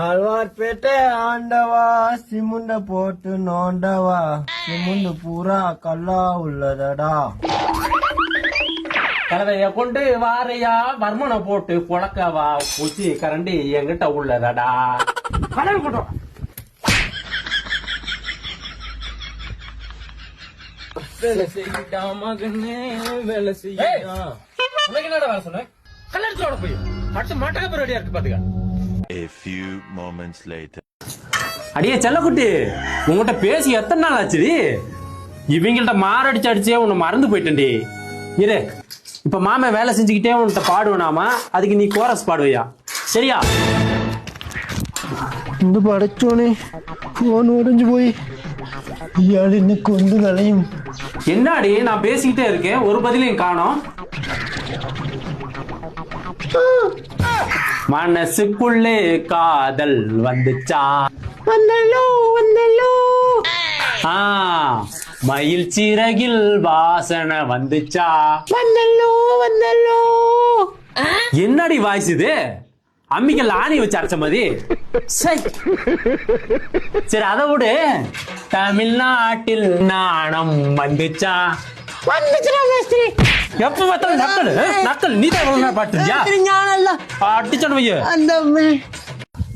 ஆழ்வார்பேட்டை ஆண்டவா சிமுண்ட போட்டு நோண்டவா சிமுண்டு பூரா கல்லா உள்ளதடா. கலவைய கொண்டு வாரையா வர்மனை போட்டு குழக்கவா பூச்சி கரண்டி என்கிட்ட உள்ளதடா. கலவை கொண்டு வேலை செய்யிட்டா மகனே வேலை செய்யா. உனக்கு என்னடா வேலை சொன்ன? கல்யாணத்தோட போய் அடுத்த மாட்டக்க ரெடியா இருக்கு பாத்துக்க. A few moments later. அடியே செல்லக்குட்டி, உங்ககிட்ட பேசி எத்தனை நாள் ஆச்சுடி? இவங்கள்ட்ட மாரடிச்சு அடிச்சே உன்னை மறந்து போயிட்டேன்டி. இரு, இப்ப மாமன் வேலை செஞ்சுக்கிட்டே உன்கிட்ட பாடுவேனாமா, அதுக்கு நீ கோரஸ் பாடுவையா? சரியா? இந்த படைச்சோனே போன் உடைஞ்சு போய் இயாள் இன்னைக்கு வந்து கலையும். என்னடி நான் பேசிக்கிட்டே இருக்கேன், ஒரு பதிலையும் காணோம். மனசுக்குள்ளே காதல் வந்துச்சா? வந்தல்லோ வந்தல்லோ. மயில் சிறகில் வாசனை வந்துச்சா? வந்தல்லோ வந்தல்லோ. என்னடி வாய்ஸ் இது? அம்மிக்கல் ஆணி வச்சு அரைச்ச மாதிரி. சரி அதை விடு, தமிழ்நாட்டில் நாணம் வந்துச்சா? எப்ப பார்த்தாலும் நக்கல் நக்கல். நீ தான் பாட்டுறியா? அடிச்சோன்னு வைய.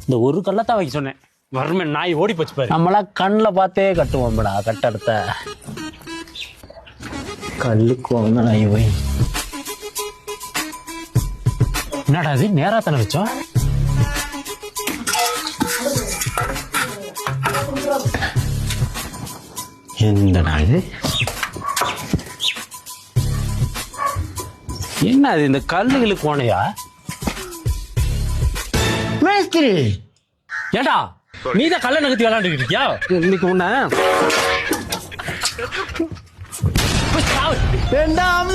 இந்த ஒரு கல்லத்தான் வைக்க சொன்னேன், வறுமன் நாய் ஓடி போச்சு பாரு. நம்மளா கண்ணில் பார்த்தே கட்டுவோம்டா கட்டடத்தை. கல்லுக்கு வந்து நாய் போய் என்னடா அது நேரா தானே வச்சோம்? என்னடா இது? என்ன அது இந்த கல்லுகளுக்கு போனையா? மேஸ்திரி ஏண்டா நீ தான் கல்ல நகர்த்தி விளையாண்டு இருக்கியா? இன்னைக்கு உன்ன வேண்டாம்.